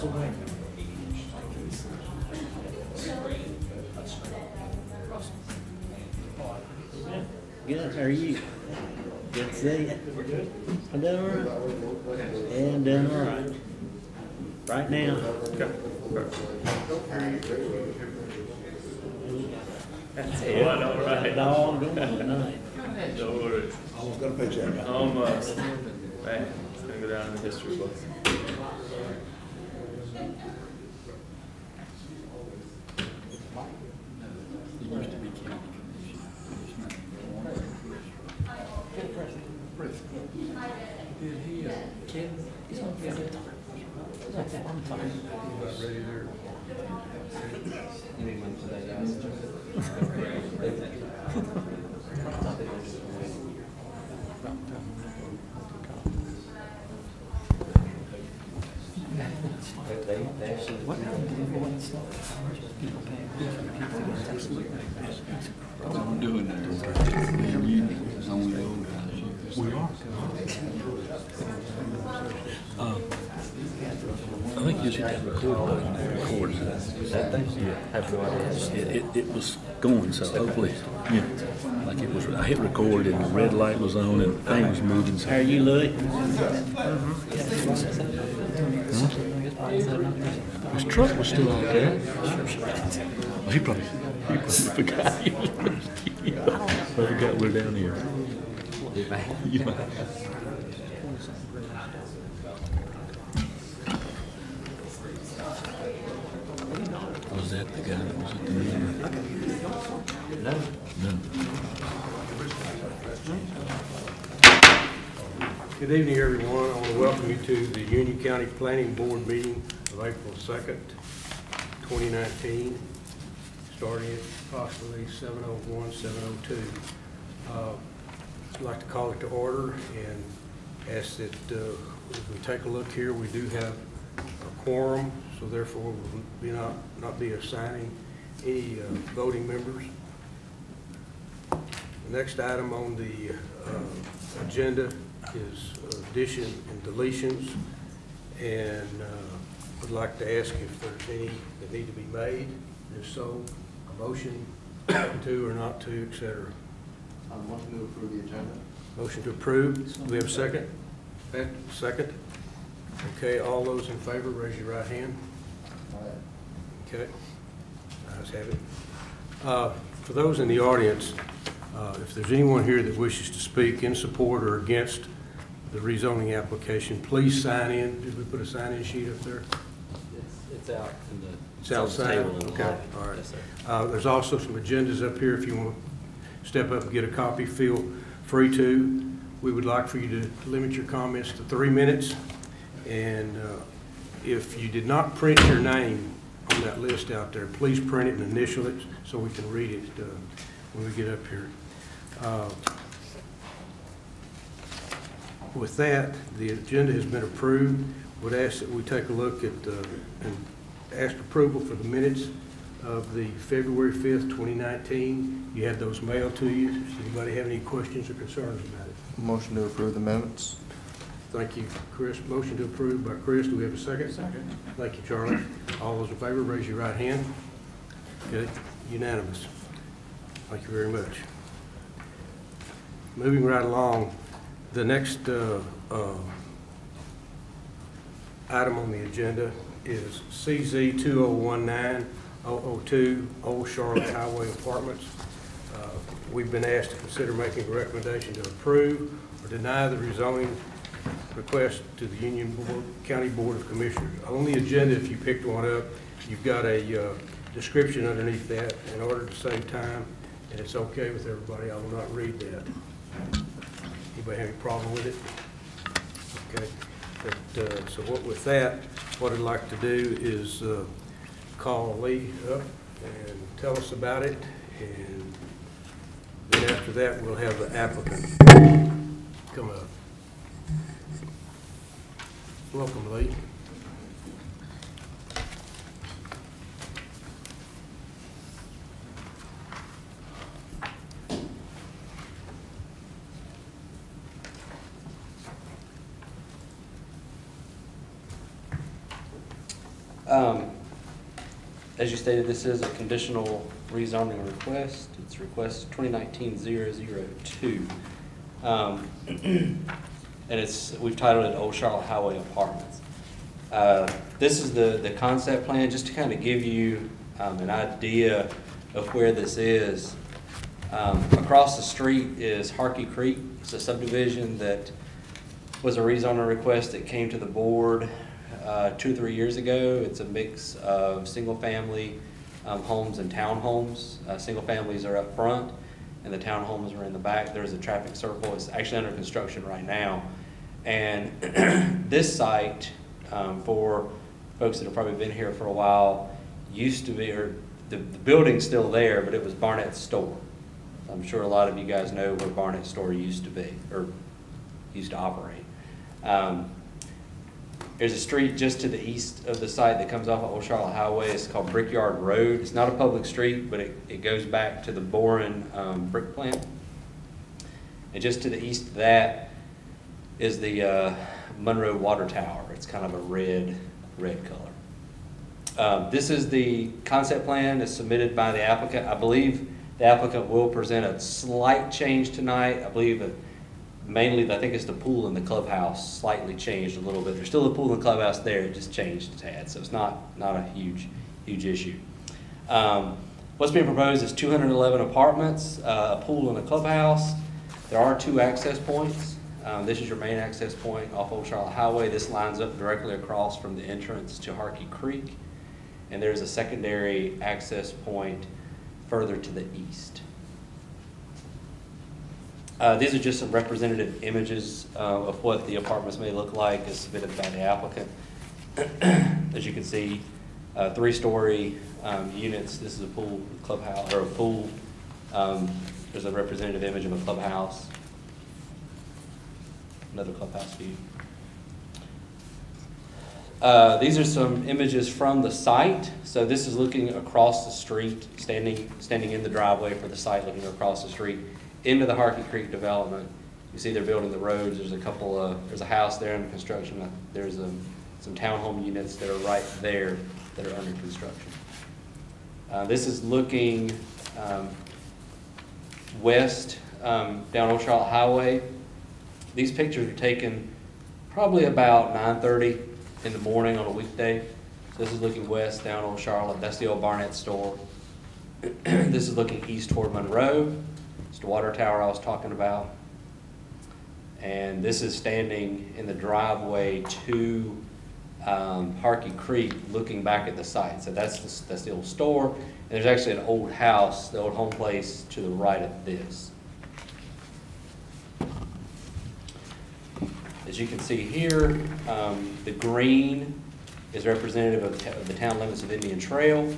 Good, how are you? Good to see you. I'm doing all right. Yeah, I'm doing all right. Right now. That's it. All right. Dog going tonight. No worries. Almost got a paycheck. Almost. Man, it's gonna go down in the history books. Did he, Ken? He's on the other time. I'm fine. About ready there. You mean when today, guys? They actually. What happened to everyone stuff? People paying What I'm doing there is the union is only old guys. We are. I think you should have recorded it. Recorded it. That thing? Yeah. Have no idea. It was going, so hopefully, like it was. I hit record and the red light was on and the thing was moving. So. How are you, Louis? His truck was still out there. Well, he probably forgot. I forgot we're down here. Was that the guy that was at the meeting? No. No. Good evening, everyone. I want to welcome you to the Union County Planning Board meeting of April 2nd, 2019, starting at approximately 7:01, 7:02. I'd like to call it to order and ask that we take a look here. We do have a quorum, so therefore we will not be assigning any voting members. The next item on the agenda is addition and deletions, and would like to ask if there's any that need to be made. If so, a motion to or not to, etc. Motion to approve the agenda. Motion to approve. Do we have a second? Second. Okay, all those in favor, raise your right hand. Okay. Ayes have it. For those in the audience, if there's anyone here that wishes to speak in support or against the rezoning application, please sign in. Did we put a sign-in sheet up there? It's out in the. It's outside? Okay, all right. Yes, sir. There's also some agendas up here. If you want to step up and get a copy, feel free to. We would like for you to limit your comments to 3 minutes. And if you did not print your name on that list out there, please print it and initial it so we can read it when we get up here. With that, the agenda has been approved. Would ask that we take a look at and ask approval for the minutes of the February 5th, 2019. You had those mailed to you. Does anybody have any questions or concerns about it? Motion to approve the minutes. Thank you, Chris. Motion to approve by Chris. Do we have a second? Second. Thank you, Charlie. All those in favor, raise your right hand. Okay, unanimous. Thank you very much. Moving right along, the next item on the agenda is CZ 2019-002 Old Charlotte Highway Apartments. We've been asked to consider making a recommendation to approve or deny the rezoning request to the Union County Board of Commissioners. On the agenda, if you picked one up, you've got a description underneath that. In order to save time, and it's okay with everybody, I will not read that. Anybody have any problem with it? Okay. But, so with that, what I'd like to do is call Lee up and tell us about it, and then after that, we'll have the applicant come up. Welcome, Lee. As you stated, this is a conditional rezoning request. It's request 2019-002. And we've titled it Old Charlotte Highway Apartments. This is the concept plan, just to kind of give you an idea of where this is. Across the street is Harkey Creek. It's a subdivision that was a rezoning request that came to the board 2 or 3 years ago. It's a mix of single-family homes and townhomes. Single families are up front, and the townhomes are in the back. There's a traffic circle. It's actually under construction right now. And this site, for folks that have probably been here for a while, used to be, or the building's still there, but it was Barnett's store. I'm sure a lot of you guys know where Barnett's store used to be, or used to operate. There's a street just to the east of the site that comes off of Old Charlotte Highway. It's called Brickyard Road. It's not a public street, but it goes back to the Boren brick plant. And just to the east of that is the Monroe Water Tower. It's kind of a red color. This is the concept plan. It's submitted by the applicant. I believe the applicant will present a slight change tonight. I believe that mainly, I think it's the pool and the clubhouse slightly changed a little bit. There's still a pool and clubhouse there, it just changed a tad, so it's not a huge issue. What's being proposed is 211 apartments, a pool and a clubhouse. There are 2 access points. This is your main access point off Old Charlotte Highway. This lines up directly across from the entrance to Harkey Creek. And there's a secondary access point further to the east. These are just some representative images of what the apartments may look like as submitted by the applicant. As you can see, 3-story units. This is a pool clubhouse, or a pool. There's a representative image of a clubhouse. Another clubhouse view. These are some images from the site. So this is looking across the street, standing in the driveway for the site, looking across the street into the Harkey Creek development. You see they're building the roads. There's there's a house there under construction. There's some townhome units that are right there that are under construction. This is looking west down Old Charlotte Highway. These pictures are taken probably about 9:30 in the morning on a weekday. So this is looking west down Old Charlotte. That's the old Barnett store. This is looking east toward Monroe. It's the water tower I was talking about. And this is standing in the driveway to Harkey Creek, looking back at the site. So that's the old store. And there's actually an old house, the old home place, to the right of this. As you can see here, the green is representative of the town limits of Indian Trail,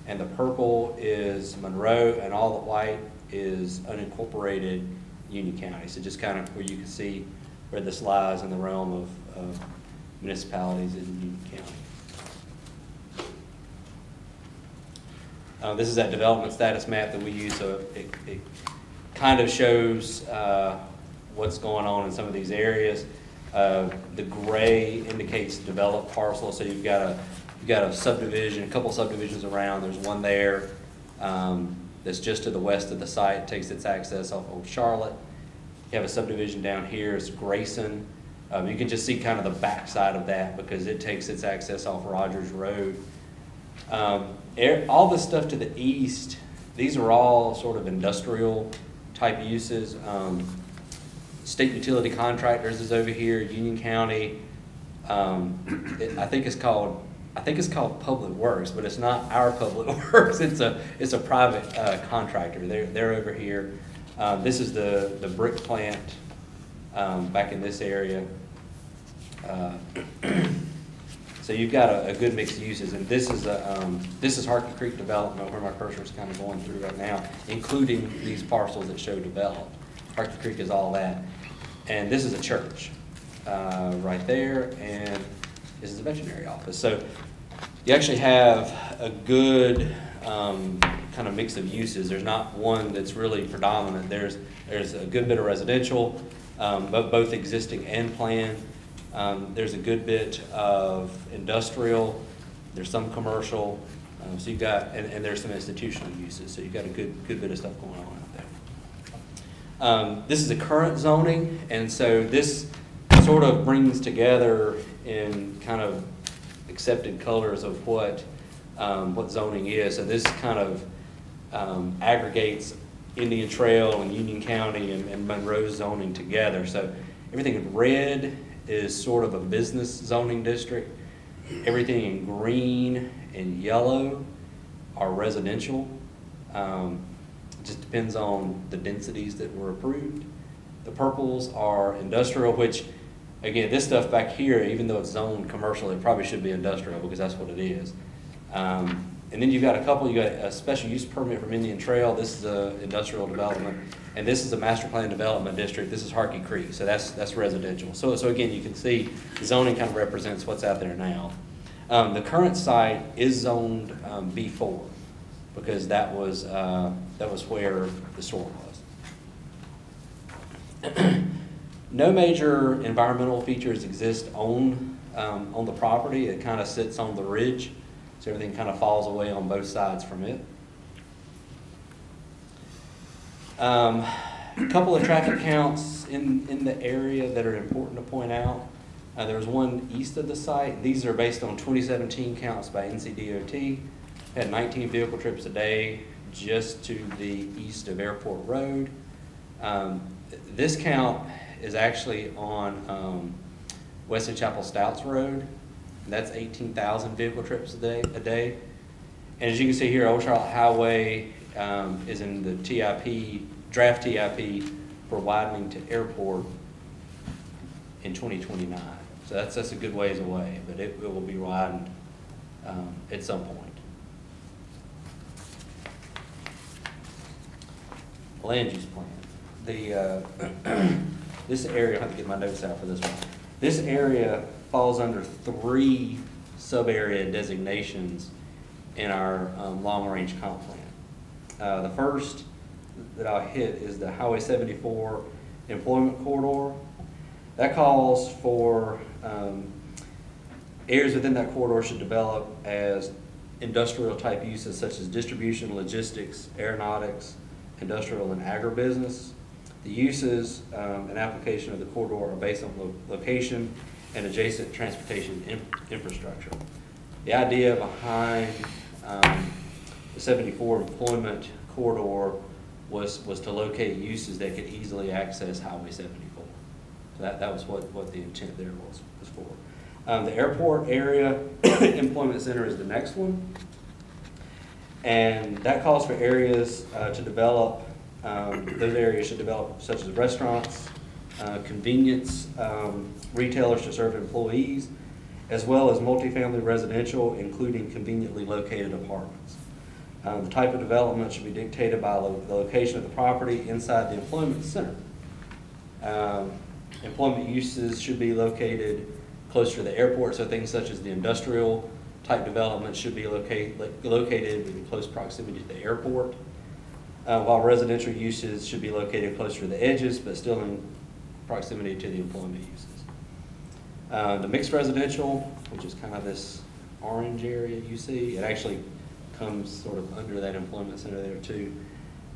and the purple is Monroe, and all the white is unincorporated Union County. So just kind of where you can see where this lies in the realm of municipalities in Union County. This is that development status map that we use, so it kind of shows what's going on in some of these areas. The gray indicates developed parcel, so you've got a subdivision, a couple subdivisions around. There's one there that's just to the west of the site, takes its access off Old Charlotte. You have a subdivision down here, it's Grayson. You can just see kind of the backside of that because it takes its access off Rogers Road. All the stuff to the east, these are all sort of industrial type uses. State Utility Contractors is over here, Union County. I think it's called Public Works, but it's not our Public Works. It's a private contractor. They're over here. This is the brick plant back in this area. So you've got a good mix of uses, and this is Harkey Creek development where my cursor is kind of going through right now, including these parcels that show developed. Harkey Creek is all that, and this is a church right there, and this is a veterinary office. So you actually have a good kind of mix of uses. There's not one that's really predominant. There's a good bit of residential, both existing and planned. There's a good bit of industrial. There's some commercial, so you've got, and there's some institutional uses, so you've got a good bit of stuff going on out there. This is the current zoning, and so this sort of brings together in kind of accepted colors of what zoning is. So this kind of aggregates Indian Trail and Union County and Monroe zoning together. So everything in red is sort of a business zoning district. Everything in green and yellow are residential. It just depends on the densities that were approved. The purples are industrial, which, again, this stuff back here, even though it's zoned commercial, it probably should be industrial because that's what it is. And then you've got you got a special use permit from Indian Trail. This is a industrial development, and this is a master plan development district. This is Harkey Creek, so that's residential. So again, you can see the zoning kind of represents what's out there now. The current site is zoned B4 because that was where the store was. No major environmental features exist on the property. It kind of sits on the ridge. So everything kind of falls away on both sides from it. A couple of traffic counts in the area that are important to point out. There's one east of the site. These are based on 2017 counts by NCDOT. Had 19 vehicle trips a day just to the east of Airport Road. This count is actually on Wesley Chapel Stouts Road. That's 18,000 vehicle trips a day. And as you can see here, Old Charlotte Highway is in the TIP, draft TIP for widening to airport in 2029. So that's a good ways away, but it will be widened at some point. Land use plan. This area, I have to get my notes out for this one. This area falls under 3 sub-area designations in our long-range comp plan. The first that I'll hit is the Highway 74 employment corridor. That calls for areas within that corridor should develop as industrial type uses such as distribution, logistics, aeronautics, industrial, and agribusiness. The uses and application of the corridor are based on location and adjacent transportation infrastructure. The idea behind the 74 employment corridor was to locate uses that could easily access Highway 74. So that was what the intent there was for. The airport area employment center is the next one. And that calls for areas to develop, those areas should develop such as restaurants, convenience retailers to serve employees, as well as multifamily residential, including conveniently located apartments. The type of development should be dictated by the location of the property inside the employment center. Employment uses should be located closer to the airport, so things such as the industrial type development should be located in close proximity to the airport, while residential uses should be located closer to the edges, but still in proximity to the employment uses. The mixed residential, which is kind of this orange area you see, it actually comes sort of under that employment center there too.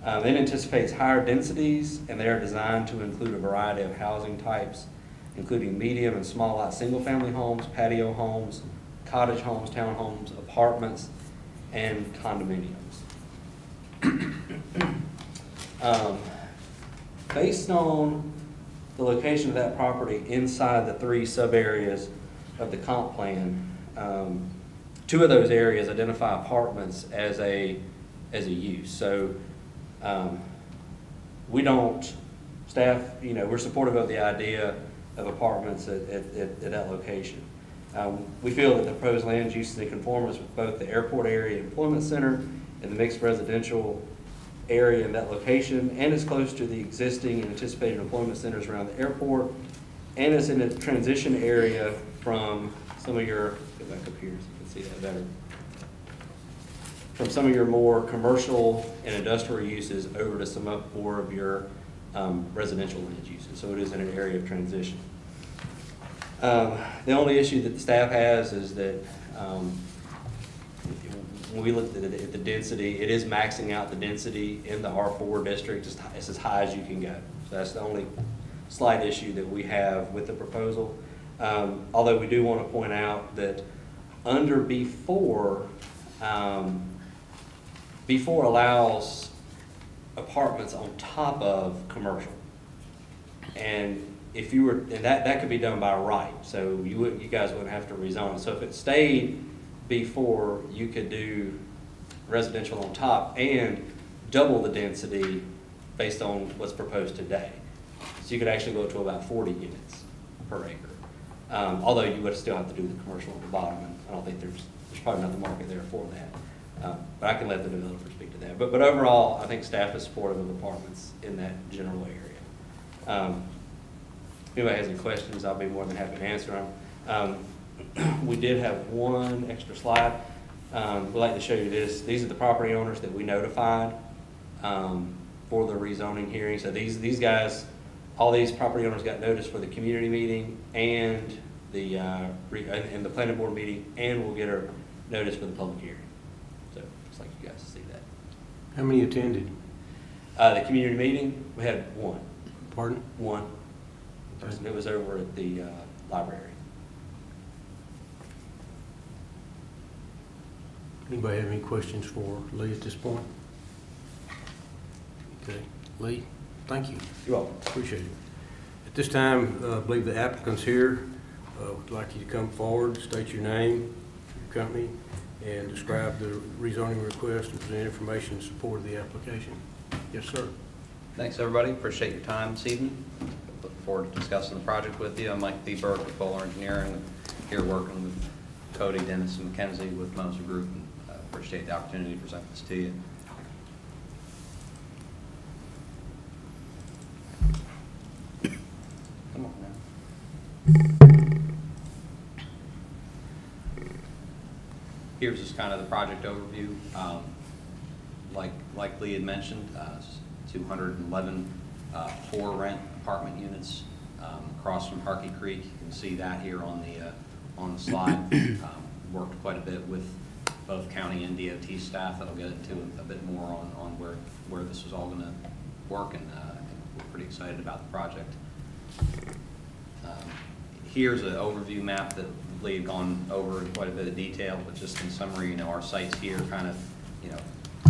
It anticipates higher densities, and they are designed to include a variety of housing types, including medium and small lot single-family homes, patio homes, cottage homes, townhomes, apartments, and condominiums. Based on the location of that property inside the 3 sub-areas of the comp plan, 2 of those areas identify apartments as a use. So we don't, staff, we're supportive of the idea of apartments at that location. We feel that the proposed land use is in conformance with both the airport area employment center and the mixed residential area in that location, and it's close to the existing and anticipated employment centers around the airport, and it's in a transition area from some of your, go back up here so you can see that better, from some of your more commercial and industrial uses over to some more of your residential land uses. So it is in an area of transition. The only issue that the staff has is that when we looked at the density, it is maxing out the density in the R4 district. It's as high as you can go. So that's the only slight issue that we have with the proposal. Although we do want to point out that under B4, B4 allows apartments on top of commercial. And if you were, and that could be done by right, so you guys wouldn't have to rezone. So if it stayed B4, you could do residential on top and double the density based on what's proposed today. So you could actually go to about 40 units per acre. Although you would still have to do the commercial at the bottom, and I don't think there's probably not the market there for that. But I can let the developer speak to that. But overall, I think staff is supportive of apartments in that general area. If anybody has any questions, I'll be more than happy to answer them. We did have one extra slide. We'd like to show you this. These are the property owners that we notified for the rezoning hearing. So these guys, all these property owners got notice for the community meeting and the planning board meeting, and we'll get a notice for the public hearing. So just like you guys see that. How many attended? The community meeting, we had one. Pardon? One. It was over at the library. Anybody have any questions for Lee at this point? Okay, Lee, thank you. You're welcome. Appreciate it. At this time, I believe the applicant's here. Would like you to come forward, state your name, your company, and describe the rezoning request and present information in support of the application. Yes, sir. Thanks, everybody. Appreciate your time this evening. Looking forward to discussing the project with you. I'm Mike B. Burke with Bowler Engineering, here working with Cody, Dennis, and McKenzie with Moser Group, and appreciate the opportunity to present this to you. Come on now. Here's just kind of the project overview. Like Lee had mentioned, 211 for-rent apartment units across from Harkey Creek. You can see that here on the slide. Worked quite a bit with both county and DOT staff. That'll get into a bit more on where this was all going to work, and we're pretty excited about the project. Here's an overview map that Lee had gone over in quite a bit of detail, but just in summary, our sites here kind of,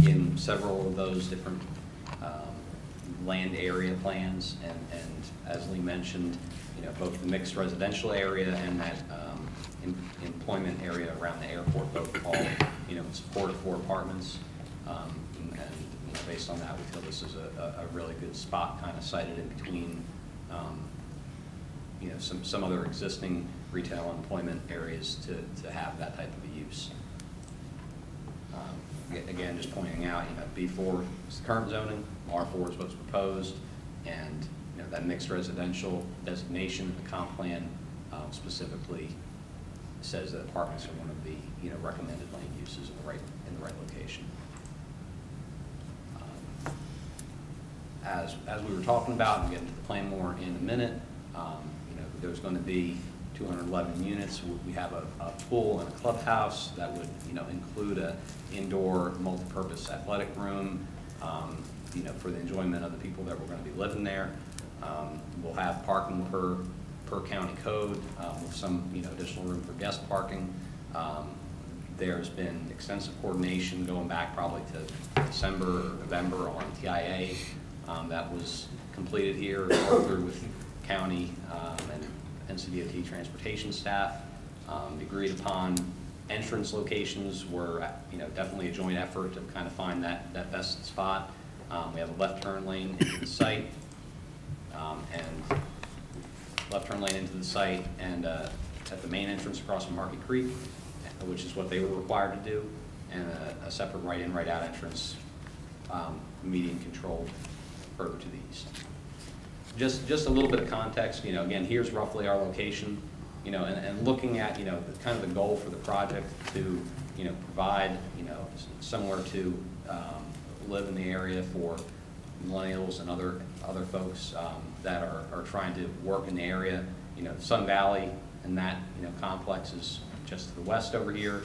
in several of those different land area plans, and as Lee mentioned, both the mixed residential area and that employment area around the airport, both all, in support of 4 apartments, and based on that, we feel this is a really good spot, kind of sited in between, some other existing retail and employment areas to have that type of a use. Again, just pointing out, B4 is the current zoning, R4 is what's proposed, and that mixed residential designation, the comp plan specifically says that apartments are one of the recommended land uses in the right location. As we were talking about, and get into the plan more in a minute, there's going to be 211 units. We have a pool and a clubhouse that would include a indoor multi-purpose athletic room for the enjoyment of the people that were going to be living there. We'll have parking per county code with some additional room for guest parking. There's been extensive coordination going back probably to December or November on TIA that was completed here, worked through with county and NCDOT transportation staff. The agreed upon entrance locations were definitely a joint effort to kind of find that best spot. We have a left turn lane into the site, and left turn lane into the site, and at the main entrance across from Harkey Creek, which is what they were required to do, and a separate right-in, right-out entrance, median controlled further to the east. Just a little bit of context, again, here's roughly our location, and looking at, kind of the goal for the project to, provide, somewhere to live in the area for millennials and other folks that are trying to work in the area. Sun Valley and that, complex is just to the west over here,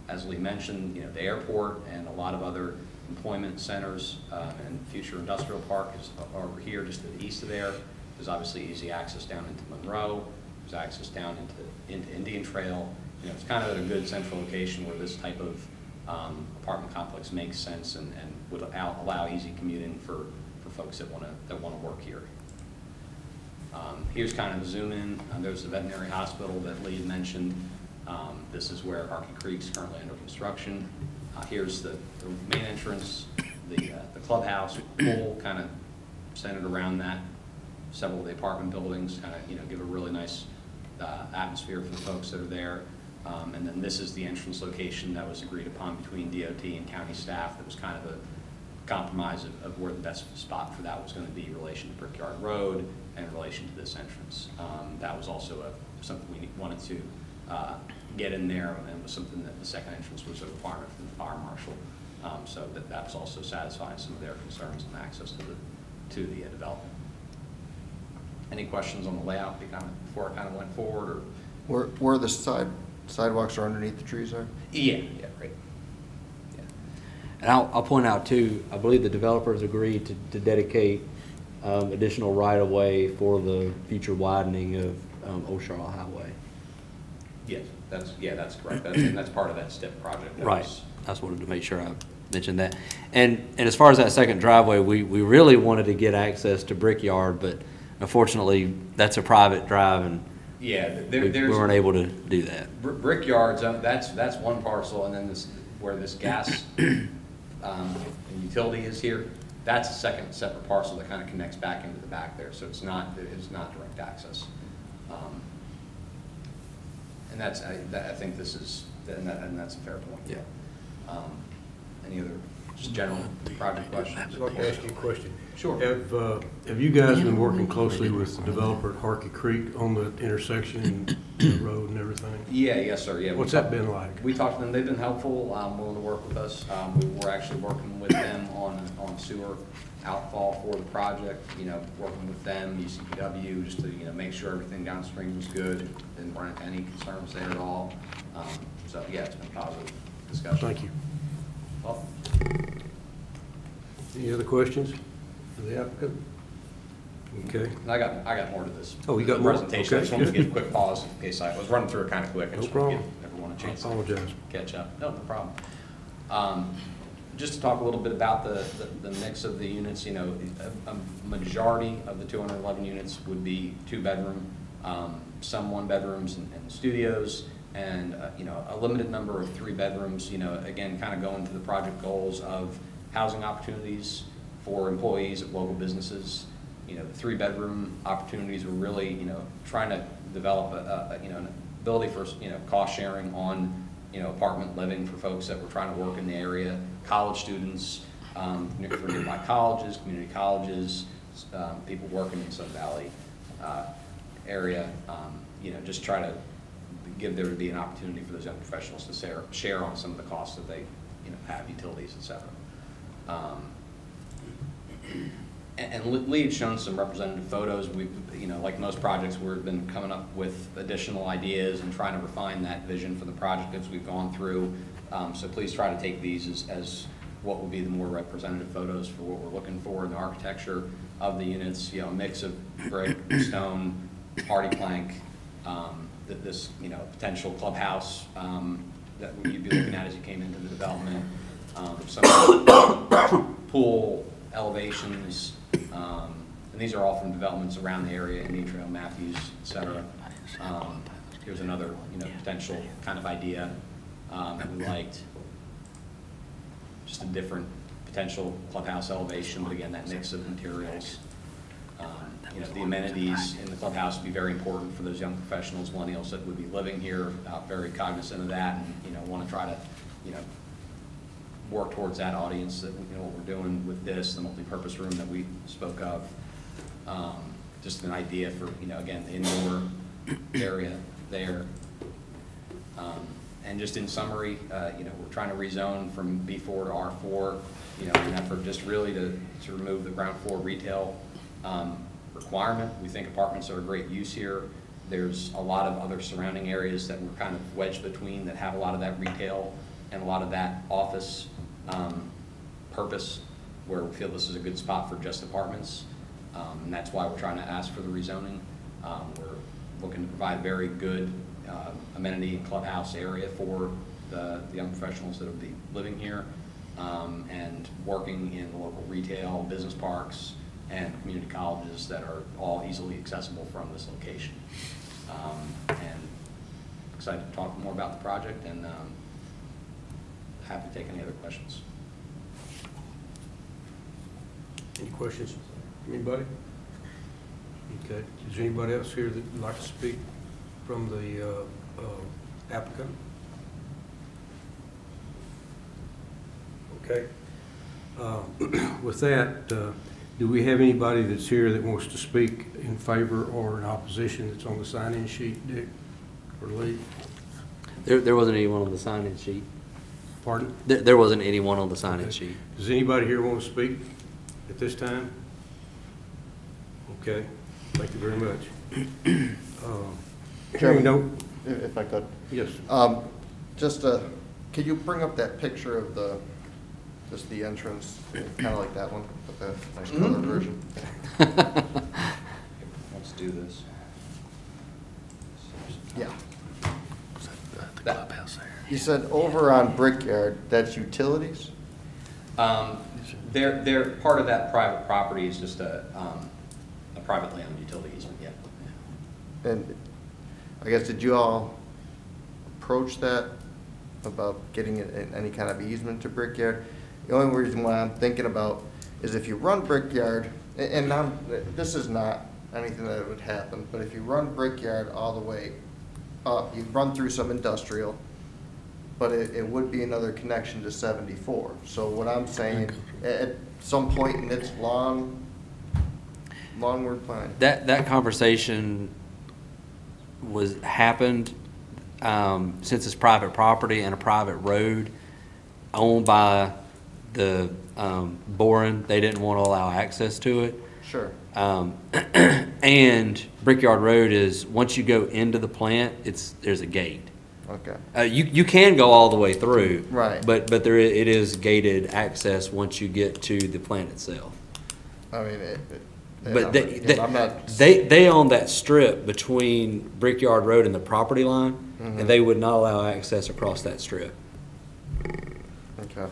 As Lee mentioned, you know, the airport and a lot of other employment centers and future industrial park is over here just to the east of there. There's obviously easy access down into Monroe. There's access down into Indian Trail. You know, it's kind of at a good central location where this type of apartment complex makes sense and would allow easy commuting for folks that want to work here. Here's kind of a zoom in. There's the veterinary hospital that Lee had mentioned. This is where Harkey Creek's currently under construction. Here's the main entrance, the clubhouse, pool kind of centered around that. Several of the apartment buildings kind of, you know, give a really nice atmosphere for the folks that are there. And then this is the entrance location that was agreed upon between DOT and county staff. That was kind of a compromise of where the best spot for that was going to be in relation to Brickyard Road and in relation to this entrance. That was also something we wanted to get in there, and was something that the second entrance was a requirement from the fire marshal. So that was also satisfying some of their concerns on access to the development. Any questions on the layout before I kind of went forward? Or Where the sidewalks are underneath the trees are? yeah, great. Yeah. And I'll point out too, I believe the developers agreed to dedicate additional right-of-way for the future widening of Old Charlotte Highway. Yes, that's correct. And that's part of that STIP project. Right. I just wanted to make sure I mentioned that. And as far as that second driveway, we really wanted to get access to Brickyard, but unfortunately, that's a private drive, and yeah, we weren't able to do that. Brickyards, that's one parcel, and then where this gas and utility is here, that's a second separate parcel that kind of connects back into the back there. So it's not direct access. And I think this is, and that's a fair point. Yeah. Any other just general project questions? I'd like to ask you a question. Sure. Have you guys been working closely with the developer at Harkey Creek on the intersection and the road and everything? Yes, sir. Yeah. What's that been like? We talked to them. They've been helpful, willing to work with us. We're actually working with them on sewer outfall for the project. You know, working with them, UCPW, just to make sure everything downstream was good. Didn't run into any concerns there at all. So yeah, it's been a positive discussion. Thank you. Well, Any other questions for the applicant? Okay. and I got more to this. Oh, you got more? Presentation. I just Okay. wanted to give a quick pause in case I was running through it kind of quick. I No just want to problem. give everyone a I chance to apologize. catch up. No problem. Just to talk a little bit about the mix of the units, a majority of the 211 units would be 2-bedroom, some 1-bedrooms and studios, and a limited number of 3-bedrooms. Again, kind of going to the project goals of housing opportunities for employees of local businesses. The 3-bedroom opportunities were really trying to develop an ability for cost sharing on apartment living for folks that were trying to work in the area, college students for nearby colleges, community colleges, people working in Sun Valley area. Just try to give there to be an opportunity for those young professionals to share on some of the costs that they have, utilities, et cetera. And Lee had shown some representative photos. We've, like most projects, we've been coming up with additional ideas and trying to refine that vision for the project as we've gone through. So please try to take these as what would be the more representative photos for what we're looking for in the architecture of the units. A mix of brick, stone, hardy plank, this potential clubhouse that you'd be looking at as you came into the development. Some pool elevations, and these are all from developments around the area, Indian Trail, Matthews, et cetera. Here's another potential kind of idea that we liked. Just a different potential clubhouse elevation, but again, that mix of materials. The amenities in the clubhouse would be very important for those young professionals, millennials that would be living here, very cognizant of that, and want to try to work towards that audience that what we're doing with this, the multi-purpose room that we spoke of. Just an idea for, again, the indoor area there. And just in summary, we're trying to rezone from B4 to R4, in an effort just really to remove the ground floor retail requirement. We think apartments are a great use here. There's a lot of other surrounding areas that we're kind of wedged between that have a lot of that retail and a lot of that office purpose, where we feel this is a good spot for just apartments. And that's why we're trying to ask for the rezoning. We're looking to provide a very good amenity and clubhouse area for the young professionals that will be living here, and working in the local retail, business parks, and community colleges that are all easily accessible from this location. And excited to talk more about the project, and happy to take any other questions. Any questions? Anybody? Okay. Is there anybody else here that would like to speak from the applicant? Okay. With that, do we have anybody that's here that wants to speak in favor or in opposition that's on the sign-in sheet, Dick or Lee? There wasn't anyone on the sign-in sheet. Pardon? There wasn't anyone on the sign-in Okay. sheet. Does anybody here want to speak at this time? Okay, thank you very much. Hearing no, If I could. yes, Just, could you bring up that picture of just the entrance, kind of like that one, but the nice color version? Let's do this. Yeah. The clubhouse there. You said over on Brickyard, that's utilities? They're part of that private property is just a privately owned utility easement, yeah. And I guess, did you all approach that about getting any kind of easement to Brickyard? The only reason why I'm thinking about is if you run Brickyard, and this is not anything that would happen, but if you run Brickyard all the way up, you run through some industrial, but it would be another connection to 74. So what I'm saying, at some point in its long-word plan. That conversation happened since it's private property and a private road owned by the Boren. They didn't want to allow access to it. Sure. And Brickyard Road is, once you go into the plant, there's a gate. Okay. You can go all the way through. Right. But it is gated access once you get to the plant itself. I mean, But I'm not. they own that strip between Brickyard Road and the property line, and they would not allow access across that strip. Okay.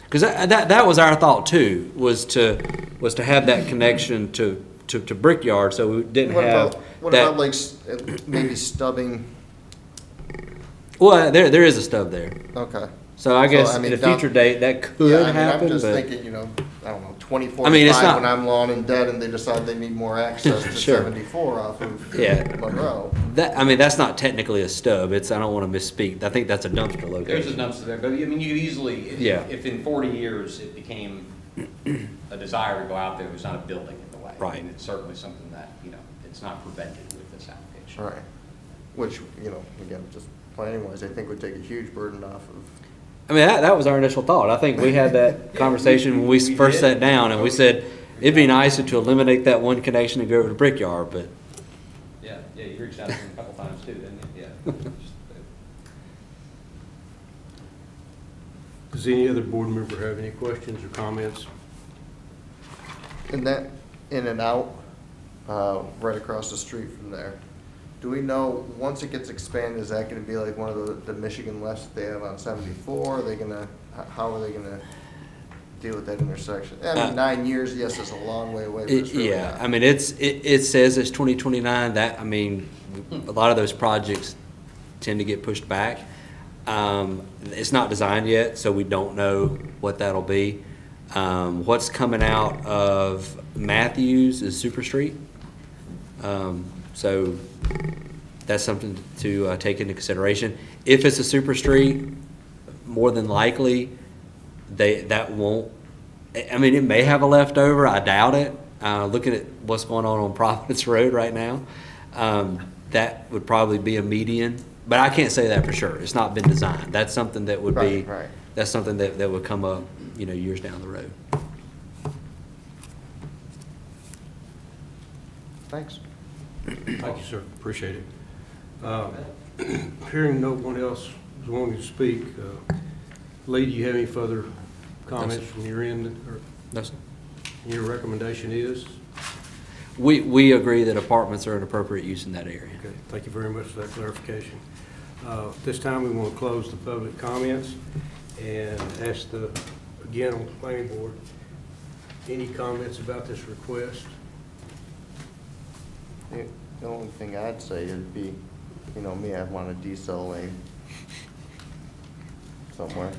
Because that was our thought too, was to have that connection to Brickyard, so we didn't have What that. about like maybe stubbing? Well, there is a stub there, Okay. so I guess I mean, at a future date that could happen. I'm just but thinking, I don't know, 2045 I mean, it's not- when I'm long and dead and they decide they need more access to Sure. 74 off of Yeah. Monroe. that's not technically a stub. I don't want to misspeak. I think that's a dumpster location. There's a dumpster there, but I mean, you could easily, Yeah. if in 40 years it became a desire to go out there, there's not a building in the way. Right. I mean, it's certainly something that, it's not prevented with this application. Right. Which, again, just planning wise, I think would take a huge burden off of. I mean, that was our initial thought. I think we had that conversation when we first sat down, and we said, it'd be nicer to eliminate that one connection and go over to Brickyard, but Yeah, you reached out to them a couple times too, didn't you? Yeah. does any other board member have any questions or comments? And that in and out, right across the street from there. Do we know, once it gets expanded, is that gonna be like one of the Michigan lefts that they have on 74? Are they how are they gonna deal with that intersection? I mean, 9 years, yes, it's a long way away, but it's really yeah, not. I mean, it says it's 2029. That, I mean, a lot of those projects tend to get pushed back. It's not designed yet, so we don't know what that'll be. What's coming out of Matthews is Super Street. So that's something to take into consideration. If it's a super street, more than likely, that won't. I mean, it may have a leftover. I doubt it. Looking at what's going on Providence Road right now, that would probably be a median. But I can't say that for sure. It's not been designed. That's something that would be. Right. That's something that would come up, years down the road. Thanks. Thank you, sir. Appreciate it. Hearing no one else is wanting to speak, Lee, do you have any further comments from your end? Or No, sir. your recommendation is? We agree that apartments are an appropriate use in that area. Okay, thank you very much for that clarification. This time, we want to close the public comments and ask again, on the planning board, any comments about this request? The only thing I'd say would be, you know, me, I'd want a diesel lane somewhere.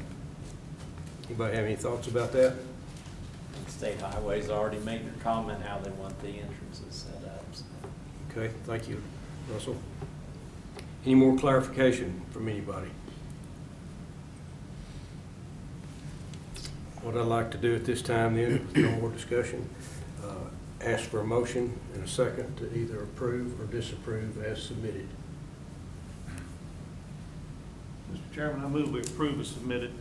Anybody have any thoughts about that? State Highways already made their comment how they want the entrances set up. So. Okay, thank you, Russell. Any more clarification from anybody? What I'd like to do at this time then, with no more discussion, ask for a motion and a second to either approve or disapprove as submitted. Mr. Chairman, I move we approve as submitted.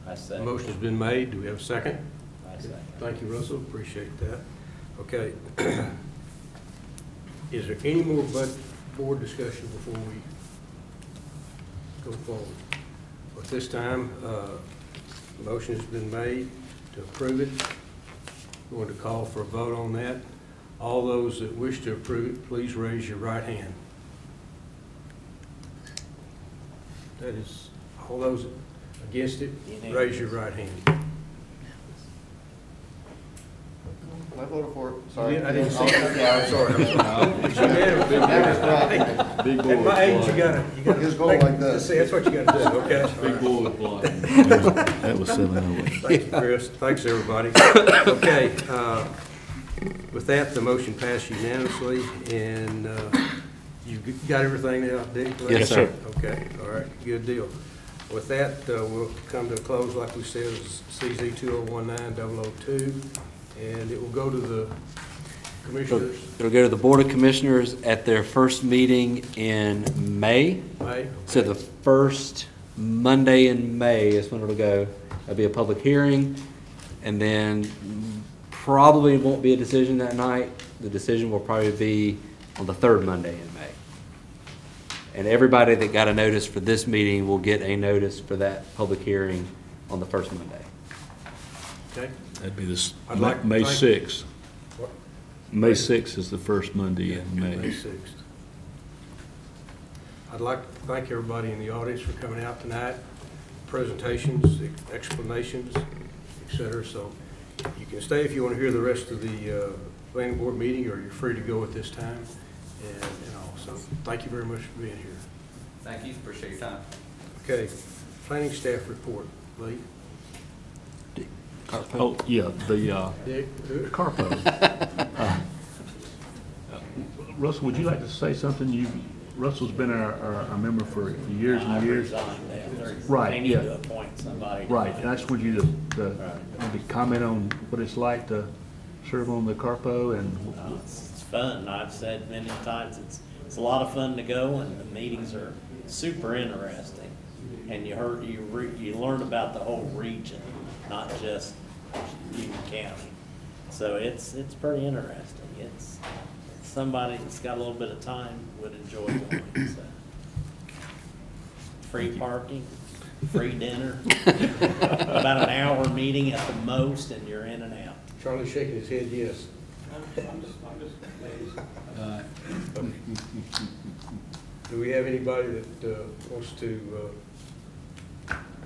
I The say. motion has been made. Do we have a second? I say. Thank you, Russell. Appreciate that. Okay. Is there any more board discussion before we go forward? At this time, the motion has been made to approve it. Going to call for a vote on that. All those that wish to approve it, please raise your right hand. That is, all those against it, raise your right hand. I voted for it, sorry. I didn't see it. Yeah, I'm sorry. Big At my age, you gotta Just go like this. See, that's what you gotta do, okay? Big boy flying. That was 7-0. Thank you, Chris. Thanks, everybody. Okay, with that, the motion passed unanimously, and you've got everything now, Dick? Yes, sir. Okay, all right, good deal. With that, we'll come to a close, like we said, it's CZ 2019-002, and it will go to the commissioners. It'll go to the Board of Commissioners at their first meeting in May. May. So the first Monday in May is when it'll go. There'll be a public hearing, and then probably won't be a decision that night. The decision will probably be on the third Monday in May. And everybody that got a notice for this meeting will get a notice for that public hearing on the first Monday. Okay. That'd be this, I'd like to May thank- 6th. What? May 6th is the first Monday in May May. 6th. I'd like to thank everybody in the audience for coming out tonight, presentations, explanations, et cetera. So you can stay if you want to hear the rest of the planning board meeting, or you're free to go at this time. And all. So thank you very much for being here. Thank you, appreciate your time. Okay, planning staff report, Lee. Oh, yeah, the Dick? Carpo. Russell, would you like to say something? Russell's been our member for years and years. Right, They need yeah. to appoint somebody. Right, and I just want you to maybe comment on what it's like to serve on the Carpo and. It's fun. I've said many times, it's a lot of fun to go, and the meetings are super interesting. And you learn about the whole region, not just Union County. So it's pretty interesting. It's somebody that's got a little bit of time would enjoy going. So. Free parking, free dinner, about an hour meeting at the most, and you're in and out. Charlie's shaking his head yes. Do we have anybody that wants to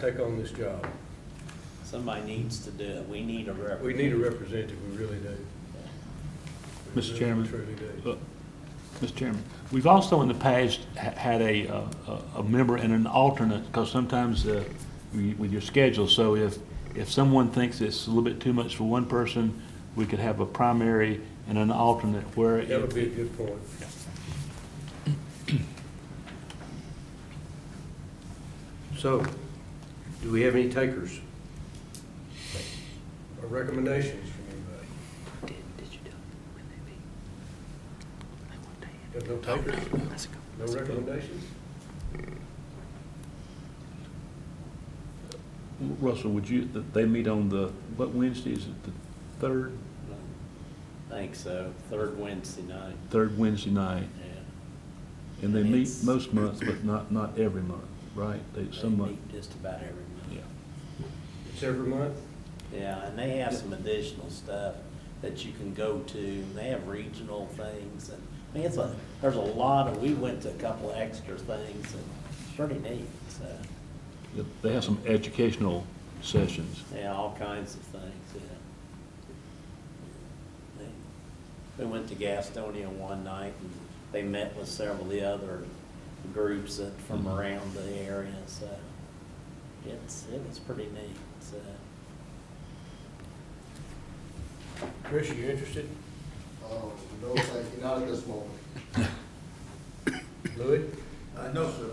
take on this job? Somebody needs to do it. We need a representative. We need a representative, we really do. We Mr. really, Chairman. truly do. Mr. Chairman, we've also in the past had a member and an alternate, because sometimes with your schedule, so if someone thinks it's a little bit too much for one person, we could have a primary and an alternate where. That would be a good point. So, do we have any takers? Or recommendations from anybody? Have no takers? No recommendations? Russell, they meet on what Wednesday, is it the third? I think so. Third Wednesday night. Third Wednesday night, Yeah. and they meet It's- most months, but not every month, right? Some They months, meet just about every month. yeah. It's every month? Yeah, and they have some additional stuff that you can go to. They have regional things, and I mean, there's a lot of, we went to a couple of extra things, and it's pretty neat, so, They have some educational sessions. yeah, all kinds of things, yeah. We went to Gastonia one night, and they met with several of the other groups that, from around the area, so it was pretty neat, so. Chris, you interested? Oh, no, thank you, not at this moment. Louis? No, sir.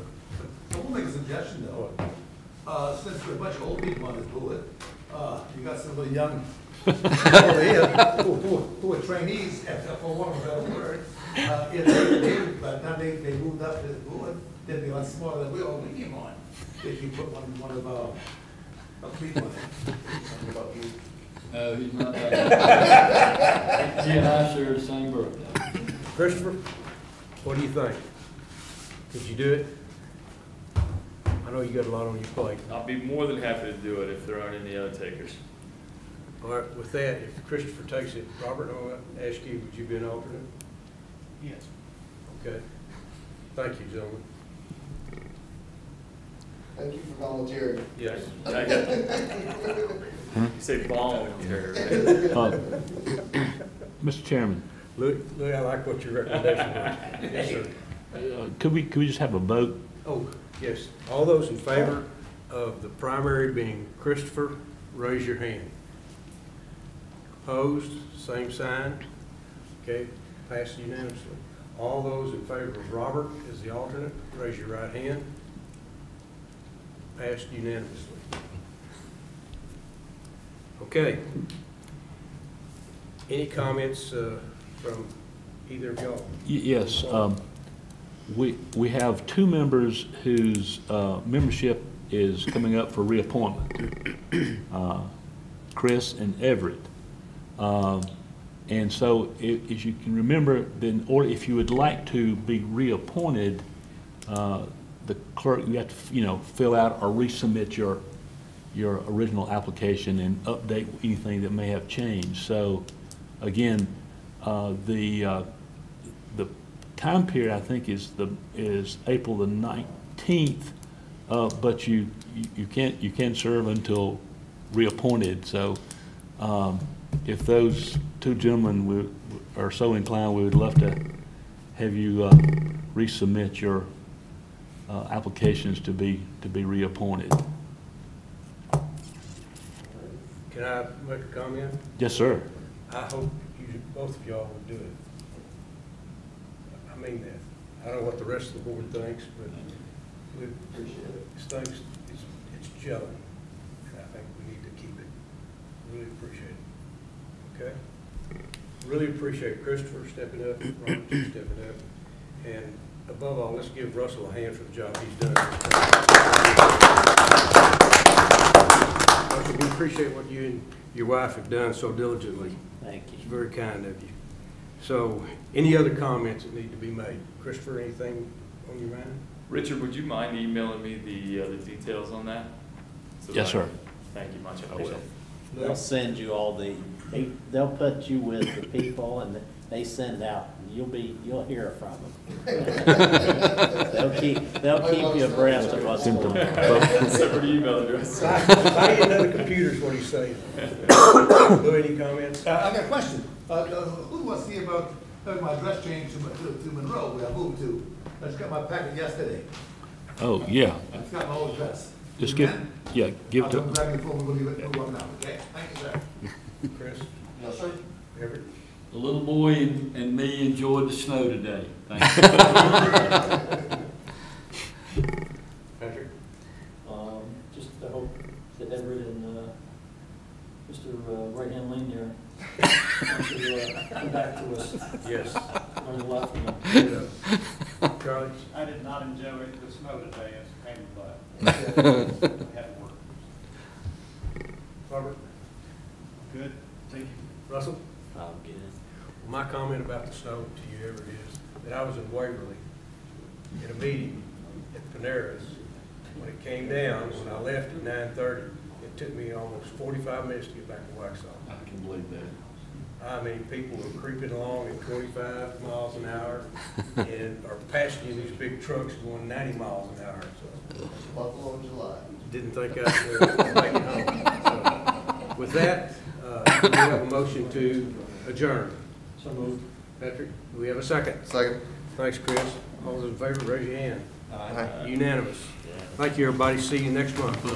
I will make a suggestion, though. Since we're a bunch of old people on this board, you got some of the young people here who are trainees, for want of a better word. If by the time they moved up to this board, they'd be a lot smaller than we came on. If you put one of our people in it. Something about you. No, he's not that. He and I share the same birthday. Christopher, what do you think? Could you do it? I know you got a lot on your plate. I'll be more than happy to do it if there aren't any other takers. All right, with that, if Christopher takes it, Robert, I'm going to ask you, would you be an alternate? Yes. Okay. Thank you, gentlemen. Thank you for volunteering. Yes. You say volunteer, right? Mr. Chairman, Louis, I like what your recommendation was. Yes, sir. could we just have a vote? Oh, yes. All those in favor of the primary being Christopher, raise your hand. Opposed, same sign. Okay, passed unanimously. All those in favor of Robert as the alternate, raise your right hand. Passed unanimously. Okay. Any comments from either of y'all? Yes, we have two members whose membership is coming up for reappointment, Chris and Everett. And so if you can remember, then, or if you would like to be reappointed, the clerk, you have to, fill out or resubmit your original application and update anything that may have changed. So again, the time period, I think, is April the 19th, but you can serve until reappointed. So if those two gentlemen are so inclined, we would love to have you resubmit your applications to be reappointed. Can I make a comment? Yes, sir. I hope both of y'all will do it. I mean that. I don't know what the rest of the board thinks, but we appreciate it. It's gelling, and I think we need to keep it. Really appreciate it. Okay? Really appreciate Christopher stepping up, Robert stepping up, and above all, let's give Russell a hand for the job he's done. Russell, we appreciate what you and your wife have done so diligently. Thank you. It's very kind of you. So, any other comments that need to be made? Christopher, anything on your mind? Richard, would you mind emailing me the details on that? Yes, sir. Thank you much. I I will. appreciate it. They'll send you all they'll put you with the people, and they send out, you'll hear from them. They'll keep you abreast of what's going on. Separate email address. I didn't know the computer's what he's saying. Lou, any comments? I got a question. Who wants to see about my address change to Monroe, where I moved to? I just got my packet yesterday. Oh, yeah. It's got my old address. Just give it to. I'll come back before we leave it, move on now, okay? Thank you, sir. Chris? Yes, sir. Everett? The little boy and me enjoyed the snow today. Thank you. Patrick? Just I hope that Everett and Mr. Right-Hand Lane there to come back to us. Yes. Learn a lot from them. Charlie? I did not enjoy the snow today, it's a pain in the butt. Had to work. Robert? Good, thank you. Russell? I'm good. My comment about the snow to you, Everett, is that I was in Waverly at a meeting at Panera's. When it came down, when I left at 9:30, it It took me almost 45 minutes to get back to Waxhaw. I can believe that. I mean, people were creeping along at 25 miles an hour and are passing you these big trucks going 90 miles an hour. So Buffalo, July. didn't think I'd make it home. So, with that, we have a motion to adjourn. So moved. Patrick, do we have a second? Second. Thanks, Chris. All those in favor, raise your hand. Aye. Unanimous. Thank you, everybody. See you next month. No,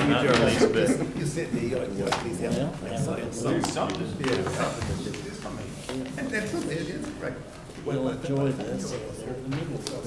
not the least bit. You sit there, you ought to please help. Do something. Yeah. And that's what it is, right? We'll enjoy this.